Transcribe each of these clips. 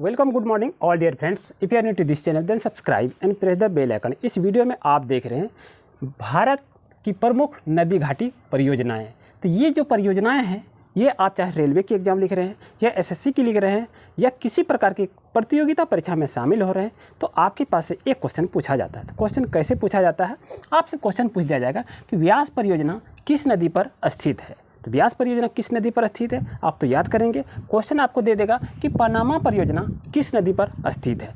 Welcome, good morning all dear friends. If you are new to this channel then subscribe and press the bell icon. इस video में आप देख रहे हैं भारत की प्रमुख नदी घाटी परियोजनाएं। तो ये जो परियोजनाएं हैं ये आप चाहे रेलवे की एग्ज़ाम लिख रहे हैं या एसएससी की लिख रहे हैं या किसी प्रकार की प्रतियोगिता परीक्षा में शामिल हो रहे हैं तो आपके पास से एक क्वेश्चन पूछा जाता है। तो क्वेश्चन कैसे पूछा जाता है? आपसे क्वेश्चन पूछ दिया जाएगा कि व्यास परियोजना किस नदी पर स्थित है। तो व्यास परियोजना किस नदी पर स्थित है आप तो याद करेंगे। क्वेश्चन आपको दे देगा कि पनामा परियोजना किस नदी पर स्थित है,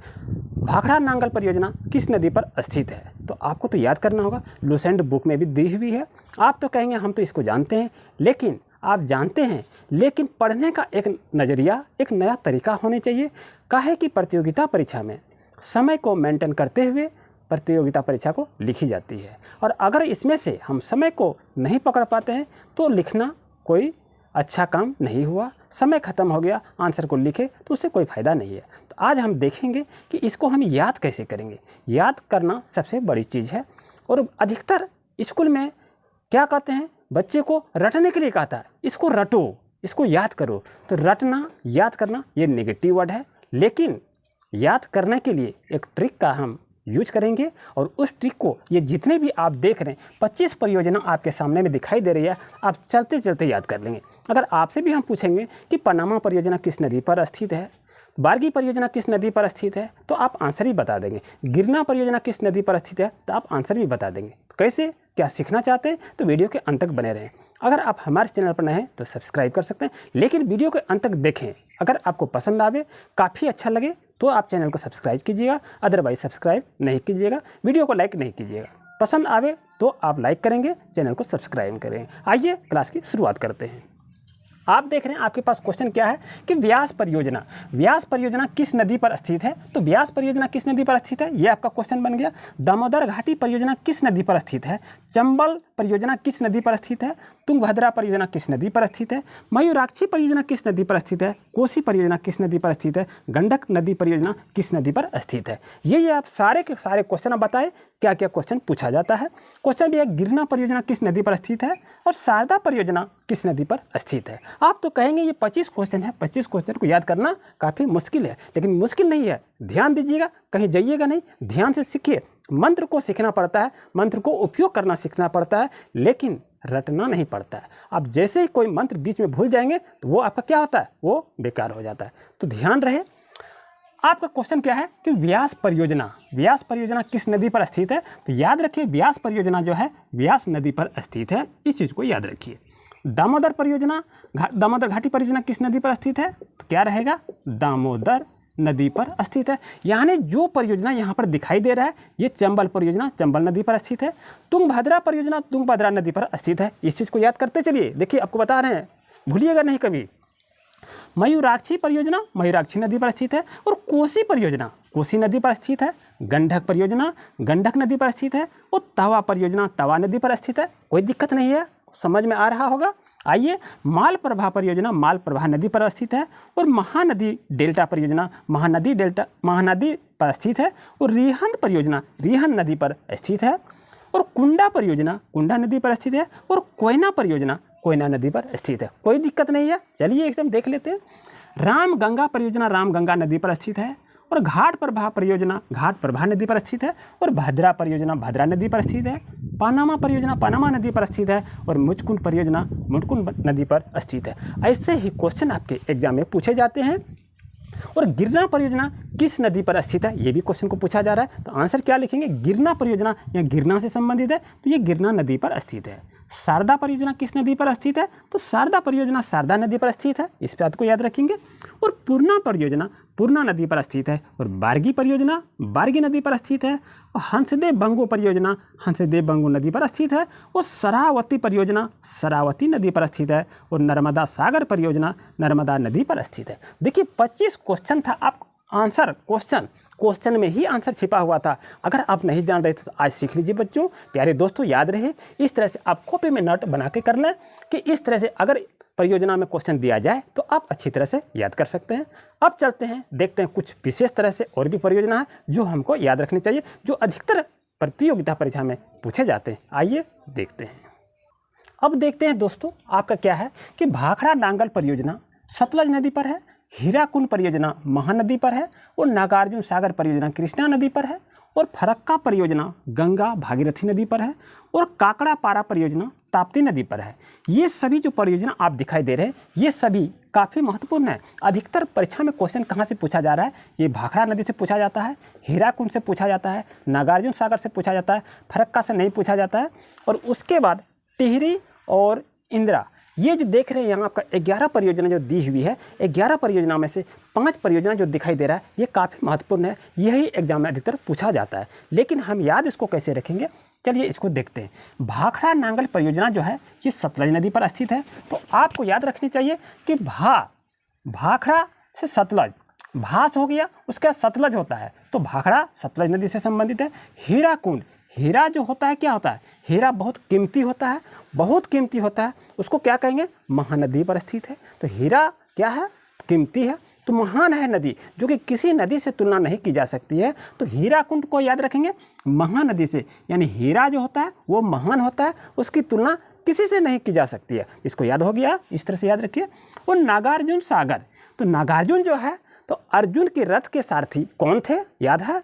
भाखड़ा नांगल परियोजना किस नदी पर स्थित है। तो आपको तो याद करना होगा, लुसेंट बुक में भी दी हुई है। आप तो कहेंगे हम तो इसको जानते हैं, लेकिन आप जानते हैं लेकिन पढ़ने का एक नज़रिया, एक नया तरीका होना चाहिए। काहे कि प्रतियोगिता परीक्षा में समय को मेंटेन करते हुए प्रतियोगिता परीक्षा को लिखी जाती है, और अगर इसमें से हम समय को नहीं पकड़ पाते हैं तो लिखना कोई अच्छा काम नहीं हुआ। समय ख़त्म हो गया, आंसर को लिखे तो उससे कोई फ़ायदा नहीं है। तो आज हम देखेंगे कि इसको हम याद कैसे करेंगे। याद करना सबसे बड़ी चीज़ है, और अधिकतर स्कूल में क्या कहते हैं, बच्चे को रटने के लिए कहता है, इसको रटो, इसको याद करो। तो रटना, याद करना ये नेगेटिव वर्ड है, लेकिन याद करने के लिए एक ट्रिक का हम यूज करेंगे, और उस ट्रिक को ये जितने भी आप देख रहे हैं 25 परियोजना आपके सामने में दिखाई दे रही है, आप चलते चलते याद कर लेंगे। अगर आपसे भी हम पूछेंगे कि पनामा परियोजना किस नदी पर स्थित है, बारगी परियोजना किस नदी पर स्थित है, तो आप आंसर भी बता देंगे। गिरना परियोजना किस नदी पर स्थित है तो आप आंसर भी बता देंगे। तो कैसे, क्या सीखना चाहते हैं तो वीडियो के अंत तक बने रहें। अगर आप हमारे चैनल पर नए हैं तो सब्सक्राइब कर सकते हैं, लेकिन वीडियो के अंत तक देखें। अगर आपको पसंद आवे, काफ़ी अच्छा लगे तो आप चैनल को सब्सक्राइब कीजिएगा, अदरवाइज सब्सक्राइब नहीं कीजिएगा, वीडियो को लाइक नहीं कीजिएगा। पसंद आवे तो आप लाइक करेंगे, चैनल को सब्सक्राइब करेंगे। आइए क्लास की शुरुआत करते हैं। आप देख रहे हैं आपके पास क्वेश्चन क्या है कि व्यास परियोजना किस नदी पर स्थित है। तो व्यास परियोजना किस नदी पर स्थित है, ये आपका क्वेश्चन बन गया। दामोदर घाटी परियोजना किस नदी पर स्थित है, चंबल परियोजना किस नदी पर स्थित है, तुंगभद्रा परियोजना किस नदी पर स्थित है, मयूराक्षी परियोजना किस नदी पर स्थित है, कोसी परियोजना किस नदी पर स्थित है, गंडक नदी परियोजना किस नदी पर स्थित है। ये आप सारे के सारे क्वेश्चन बताए क्या क्या क्वेश्चन पूछा जाता है। क्वेश्चन भी है गिरना परियोजना किस नदी पर स्थित है और शारदा परियोजना किस नदी पर स्थित है। आप तो कहेंगे ये 25 क्वेश्चन है, 25 क्वेश्चन को याद करना काफ़ी मुश्किल है, लेकिन मुश्किल नहीं है। ध्यान दीजिएगा, कहीं जाइएगा नहीं, ध्यान से सीखिए। मंत्र को सीखना पड़ता है, मंत्र को उपयोग करना सीखना पड़ता है, लेकिन रटना नहीं पड़ता है। आप जैसे ही कोई मंत्र बीच में भूल जाएंगे तो वो आपका क्या होता है, वो बेकार हो जाता है। तो ध्यान रहे। आपका क्वेश्चन क्या है कि व्यास परियोजना किस नदी पर स्थित है। तो याद रखिए, व्यास परियोजना जो है व्यास नदी पर स्थित है, इस चीज़ को याद रखिए। दामोदर घाटी परियोजना किस नदी पर स्थित है, तो क्या रहेगा, दामोदर नदी पर स्थित है। यानी जो परियोजना यहाँ पर दिखाई दे रहा है ये चंबल परियोजना चंबल नदी पर स्थित है। तुंगभद्रा परियोजना तुंगभद्रा नदी पर स्थित है। इस चीज़ को याद करते चलिए। देखिए आपको बता रहे हैं, भूलिएगा नहीं कभी। मयूराक्षी परियोजना मयूराक्षी नदी पर स्थित है, और कोसी परियोजना कोसी नदी पर स्थित है। गंडक परियोजना गंडक नदी पर स्थित है, और तवा परियोजना तवा नदी पर स्थित है। कोई दिक्कत नहीं है, समझ में आ रहा होगा। आइए, मालप्रभा परियोजना मालप्रभा नदी पर स्थित है, और महानदी डेल्टा परियोजना महानदी पर स्थित है, और रिहंद परियोजना रिहंद नदी पर स्थित है, और कुंडा परियोजना कुंडा नदी पर स्थित है, और कोयना परियोजना कोयना नदी पर स्थित है। कोई दिक्कत नहीं है, चलिए एकदम देख लेते हैं। रामगंगा परियोजना रामगंगा नदी पर स्थित है, और घाट प्रभा परियोजना घाट प्रभा नदी पर स्थित है, और भद्रा परियोजना भद्रा नदी पर स्थित है। पनामा परियोजना पनामा नदी पर स्थित है, और मुचकुंद परियोजना मुचकुंद नदी पर स्थित है। ऐसे ही क्वेश्चन आपके एग्जाम में पूछे जाते हैं। और गिरना परियोजना किस नदी पर स्थित है, ये भी क्वेश्चन को पूछा जा रहा है। तो आंसर क्या लिखेंगे, गिरना परियोजना या गिरना से संबंधित है तो ये गिरना नदी पर स्थित है। शारदा परियोजना किस नदी पर स्थित है, तो शारदा परियोजना शारदा नदी पर स्थित है, इस बात को याद रखेंगे। और पूर्णा परियोजना पूर्णा नदी पर स्थित है, और बारगी परियोजना बारगी नदी पर स्थित है, और हंसदेव बंगो परियोजना हंसदेव बंगो नदी पर स्थित है, और शरावती परियोजना शरावती नदी पर स्थित है, और नर्मदा सागर परियोजना नर्मदा नदी पर स्थित है। देखिए 25 क्वेश्चन था, आप आंसर क्वेश्चन में ही आंसर छिपा हुआ था। अगर आप नहीं जान रहे थे तो आज सीख लीजिए बच्चों। प्यारे दोस्तों, याद रहे, इस तरह से आप कॉपी में नोट बना के कर लें कि इस तरह से अगर परियोजना में क्वेश्चन दिया जाए तो आप अच्छी तरह से याद कर सकते हैं। अब चलते हैं, देखते हैं कुछ विशेष तरह से और भी परियोजना है जो हमको याद रखनी चाहिए, जो अधिकतर प्रतियोगिता परीक्षा में पूछे जाते हैं। आइए देखते हैं। अब देखते हैं दोस्तों, आपका क्या है कि भाखड़ा नांगल परियोजना सतलज नदी पर है, हीराकुंड परियोजना महानदी पर है और नागार्जुन सागर परियोजना कृष्णा नदी पर है और फरक्का परियोजना गंगा भागीरथी नदी पर है और काकड़ापारा परियोजना ताप्ती नदी पर है। ये सभी जो परियोजना आप दिखाई दे रहे हैं ये सभी काफ़ी महत्वपूर्ण है। अधिकतर परीक्षा में क्वेश्चन कहाँ से पूछा जा रहा है, ये भाखड़ा नदी से पूछा जाता है, हीराकुंड से पूछा जाता है, नागार्जुन सागर से पूछा जाता है, फरक्का से नहीं पूछा जाता है। और उसके बाद टिहरी और इंदिरा, ये जो देख रहे हैं यहाँ आपका 11 परियोजना जो दी हुई है, 11 परियोजना में से 5 परियोजना जो दिखाई दे रहा है ये काफ़ी महत्वपूर्ण है, यही एग्जाम में अधिकतर पूछा जाता है। लेकिन हम याद इसको कैसे रखेंगे, चलिए इसको देखते हैं। भाखड़ा नांगल परियोजना जो है ये सतलज नदी पर स्थित है, तो आपको याद रखनी चाहिए कि भाखड़ा से सतलज, भास हो गया उसका सतलज होता है, तो भाखड़ा सतलज नदी से संबंधित है। हीराकुंड, हीरा जो होता है क्या होता है, हीरा बहुत कीमती होता है, बहुत कीमती होता है, उसको क्या कहेंगे, महानदी पर स्थित है। तो हीरा क्या है, कीमती है, तो महान है नदी, जो कि किसी नदी से तुलना नहीं की जा सकती है। तो हीराकुंड को याद रखेंगे महानदी से, यानी हीरा जो होता है वो महान होता है, उसकी तुलना किसी से नहीं की जा सकती है। इसको याद हो गया, इस तरह से याद रखिए। और नागार्जुन सागर, तो नागार्जुन जो है तो अर्जुन के रथ के सारथी कौन थे, याद है,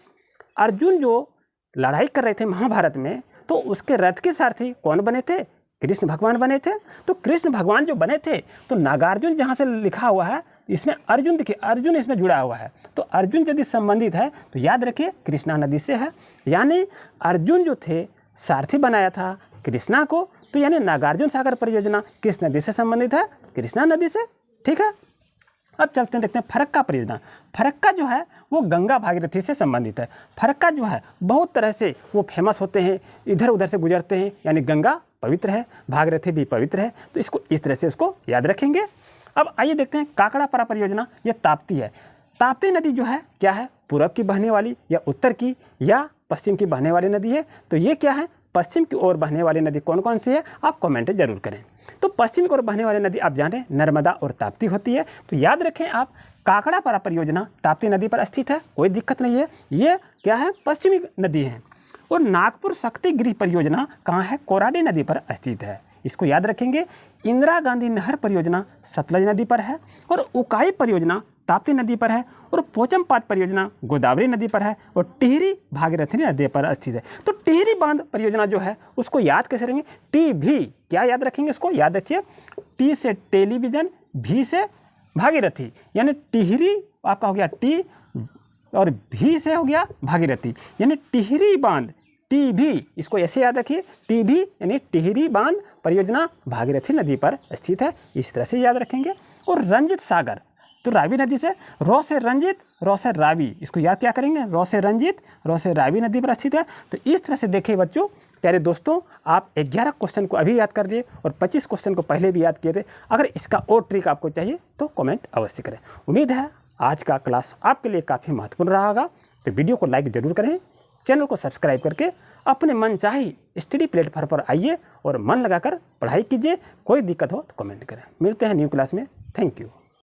अर्जुन जो लड़ाई कर रहे थे महाभारत में, तो उसके रथ के सारथी कौन बने थे, कृष्ण भगवान बने थे। तो कृष्ण भगवान जो बने थे, तो नागार्जुन जहाँ से लिखा हुआ है इसमें अर्जुन देखिए, अर्जुन इसमें जुड़ा हुआ है, तो अर्जुन यदि संबंधित है तो याद रखिए कृष्णा नदी से है। यानी अर्जुन जो थे सारथी बनाया था कृष्णा को, तो यानी नागार्जुन सागर परियोजना किस नदी से संबंधित है, कृष्णा नदी से। ठीक है, अब चलते हैं देखते हैं फरक्का परियोजना। फरक्का जो है वो गंगा भागीरथी से संबंधित है। फरक्का जो है बहुत तरह से वो फेमस होते हैं, इधर उधर से गुजरते हैं, यानी गंगा पवित्र है, भागीरथी भी पवित्र है, तो इसको इस तरह से उसको याद रखेंगे। अब आइए देखते हैं काकड़ापारा परियोजना, ये ताप्ती है। ताप्ती नदी जो है क्या है, पूर्व की बहने वाली या उत्तर की या पश्चिम की बहने वाली नदी है। तो ये क्या है, पश्चिम की ओर बहने वाली नदी कौन कौन सी है, आप कमेंट जरूर करें। तो पश्चिम की ओर बहने वाली नदी आप जान रहे हैं नर्मदा और ताप्ती होती है। तो याद रखें आप, काकड़ापारा परियोजना ताप्ती नदी पर स्थित है, कोई दिक्कत नहीं है, ये क्या है, पश्चिमी नदी है। और नागपुर शक्ति गृह परियोजना कहाँ है, कोराडी नदी पर स्थित है, इसको याद रखेंगे। इंदिरा गांधी नहर परियोजना सतलज नदी पर है और उकाई परियोजना ताप्ती नदी पर है और पोचमपात परियोजना गोदावरी नदी पर है और टिहरी भागीरथी नदी पर स्थित है। तो टिहरी बांध परियोजना जो है उसको याद कैसे रखेंगे, टी भी, क्या याद रखेंगे इसको, याद रखिए टी से टेलीविज़न, भी से भागीरथी, यानी टिहरी आपका हो गया टी और भी से हो गया भागीरथी, यानी टिहरी बांध, टी भी, इसको ऐसे याद रखिए, टी भी यानी टिहरी बांध परियोजना भागीरथी नदी पर स्थित है, इस तरह से याद रखेंगे। और रंजित सागर, तो रावी नदी से, रौ से रंजित, रौ से रावी, इसको याद क्या करेंगे, रौ से रंजित, रौ से रावी नदी पर स्थित है। तो इस तरह से देखिए बच्चों, प्यारे दोस्तों, आप 11 क्वेश्चन को अभी याद कर लिए और 25 क्वेश्चन को पहले भी याद किए थे। अगर इसका और ट्रिक आपको चाहिए तो कमेंट अवश्य करें। उम्मीद है आज का क्लास आपके लिए काफ़ी महत्वपूर्ण रहा होगा। तो वीडियो को लाइक ज़रूर करें, चैनल को सब्सक्राइब करके अपने मन चाही स्टडी प्लेटफॉर्म पर आइए और मन लगाकर पढ़ाई कीजिए। कोई दिक्कत हो तो कमेंट करें। मिलते हैं न्यू क्लास में, थैंक यू।